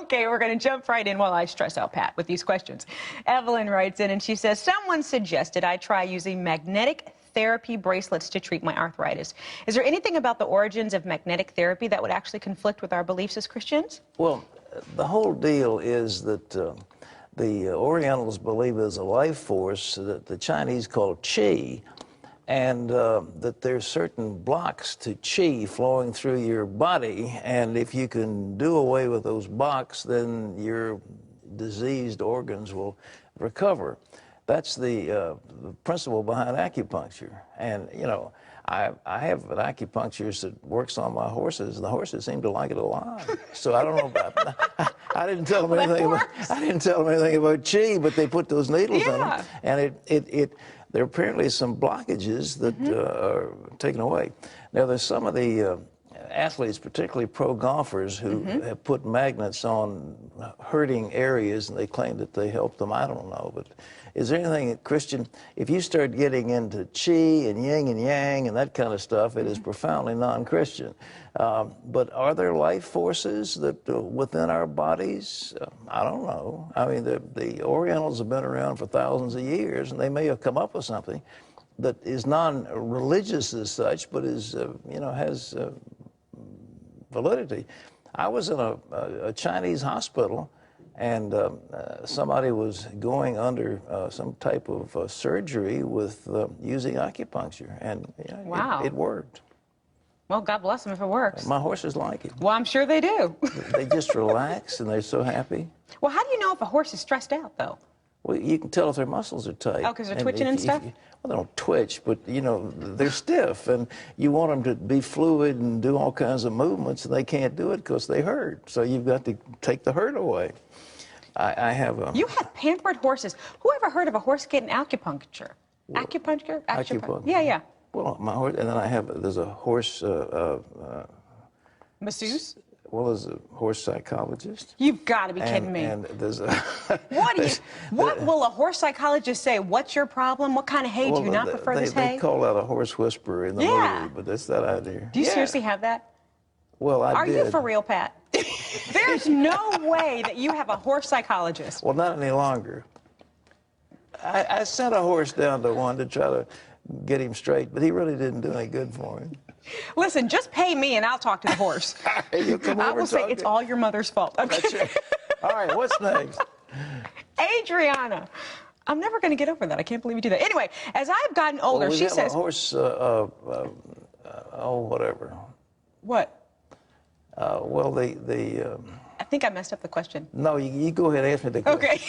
Okay, we're going to jump right in while I stress out Pat with these questions. Evelyn writes in and she says, someone suggested I try using magnetic therapy bracelets to treat my arthritis. Is there anything about the origins of magnetic therapy that would actually conflict with our beliefs as Christians? Well, the whole deal is that the Orientals believe there's a life force that the Chinese call qi, and that there's certain blocks to qi flowing through your body, and if you can do away with those blocks, then your diseased organs will recover. That's the principle behind acupuncture. And, you know, I have an acupuncturist that works on my horses, and the horses seem to like it a lot. So I don't know about I didn't tell them anything about qi, but they put those needles in them, and there are apparently some blockages that are taken away. Now, there's some of the athletes, particularly pro golfers, who have put magnets on hurting areas, and they claim that they help them. I don't know, but is there anything, Christian, if you start getting into qi and yin and yang and that kind of stuff, it is profoundly non-Christian. But are there life forces that within our bodies? I don't know. I mean, the Orientals have been around for thousands of years, and they may have come up with something that is non-religious as such, but is, you know, has validity. I was in a Chinese hospital, and somebody was going under some type of surgery with using acupuncture, and wow. it worked. Well, God bless them if it works. My horses like it. Well, I'm sure they do. They just relax, and they're so happy. Well, how do you know if a horse is stressed out, though? Well, you can tell if their muscles are tight. Oh, because they're twitching and stuff? Well, they don't twitch, but, you know, they're stiff, and you want them to be fluid and do all kinds of movements, and they can't do it because they hurt. So you've got to take the hurt away. I have a... You had pampered horses. Who ever heard of a horse getting acupuncture? Well, acupuncture? Acupuncture. Yeah, yeah. Well, my horse, and then there's a horse... masseuse? Well, there's a horse psychologist. You've got to be kidding me. And there's a... What will a horse psychologist say? What's your problem? What kind of hay do you not prefer this hay? They call that a horse whisperer in the movie, but that's that idea. Do you seriously have that? Well, I did. Are you for real, Pat? There's no way that you have a horse psychologist. Well, not any longer. I sent a horse down to one to try to get him straight, but he really didn't do any good for him. Listen, just pay me and I'll talk to the horse. You come over I will say it's all your mother's fault. Okay. That's right. All right, what's next? Adriana. I'm never going to get over that. I can't believe you do that. Anyway, as I've gotten older, she says... a horse, whatever. What? Well, I think I messed up the question. No, you go ahead and ask me the question. Okay.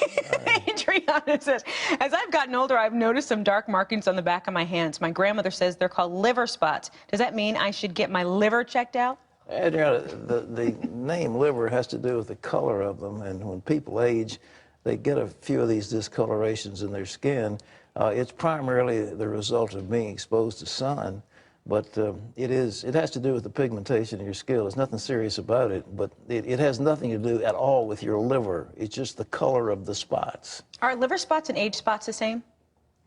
Adriana says, as I've gotten older, I've noticed some dark markings on the back of my hands. My grandmother says they're called liver spots. Does that mean I should get my liver checked out? Adriana, the name liver has to do with the color of them, and when people age, they get a few of these discolorations in their skin. It's primarily the result of being exposed to sun. But it has to do with the pigmentation of your skin. There's nothing serious about it, but it has nothing to do at all with your liver. It's just the color of the spots. Are liver spots and age spots the same?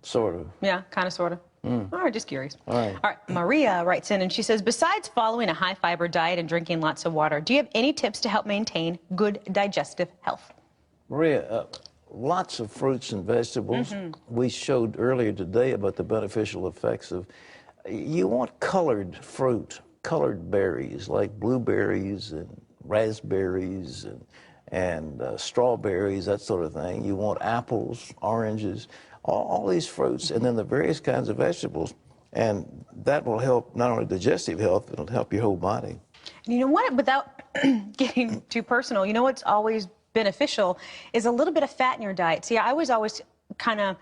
Sort of. Yeah, kind of, sort of. All right, just curious. All right. All right, Maria writes in and she says, besides following a high-fiber diet and drinking lots of water, do you have any tips to help maintain good digestive health? Maria, lots of fruits and vegetables. We showed earlier today about the beneficial effects of... You want colored fruit, colored berries like blueberries and raspberries and strawberries, that sort of thing. You want apples, oranges, all these fruits, and then the various kinds of vegetables. And that will help not only digestive health, it'll help your whole body. And you know what, without getting too personal, you know what's always beneficial is a little bit of fat in your diet. See, I was always kind of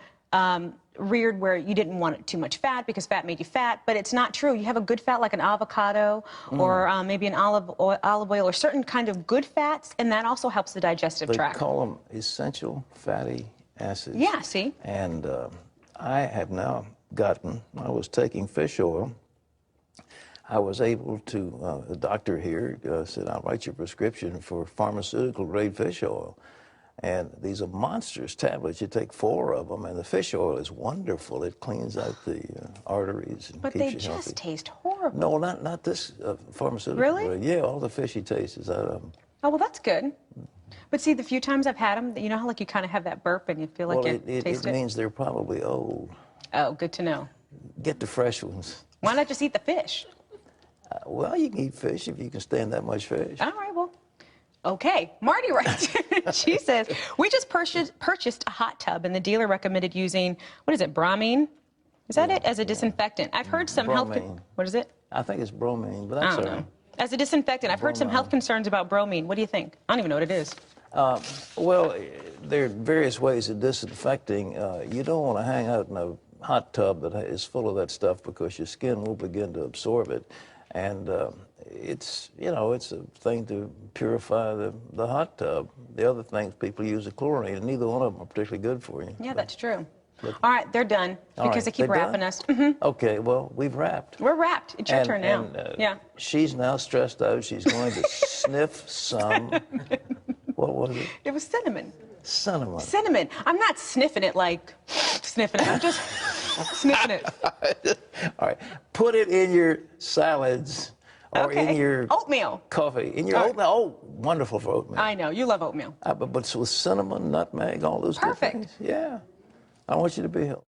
reared where you didn't want too much fat because fat made you fat, but it's not true. You have a good fat like an avocado or maybe an olive oil or certain kind of good fats, and that also helps the digestive tract. They call them essential fatty acids. Yeah, see? And I have now gotten, I was taking fish oil. I was able to, the doctor here said, I'll write you a prescription for pharmaceutical grade fish oil. And these are monstrous tablets. You take 4 of them, and the fish oil is wonderful. It cleans out the arteries and but keeps they you just healthy. taste horrible. No, not this pharmaceutical. Really? Yeah, all the fishy taste is out of them. Oh, well, that's good. But see, the few times I've had them, you know how like you kind of have that burp and you feel like Well, you taste it it? means they're probably old. Oh, good to know. Get the fresh ones. Why not just eat the fish? Well, you can eat fish if you can stand that much fish. All right, well, okay. Marty writes, she says, we just purchased a hot tub and the dealer recommended using, what is it, bromine? Is that it? As a disinfectant. I've heard some Bromine. what is it? I think it's bromine, but I that's don't all know. right. As a disinfectant, I've heard some health concerns about bromine. What do you think? I don't even know what it is. Well, there are various ways of disinfecting. You don't want to hang out in a hot tub that is full of that stuff because your skin will begin to absorb it. And it's, you know, it's a thing to purify the hot tub. The other things people use are chlorine, and neither one of them are particularly good for you. Yeah, that's true. All right, they're done All because right, they keep they're wrapping done? us. Mhm. Okay, well, we've wrapped. We're wrapped. It's your turn now. Yeah. She's now stressed out. She's going to sniff some. What was it? It was cinnamon. Cinnamon. Cinnamon. I'm not sniffing it like sniffing it. I'm just sniffing it. All right. Put it in your salads or in your oatmeal. coffee. In your All right. oatmeal. Oh, wonderful for oatmeal. I know. You love oatmeal. But with cinnamon, nutmeg, all those good Perfect. things. Yeah. I want you to be healthy.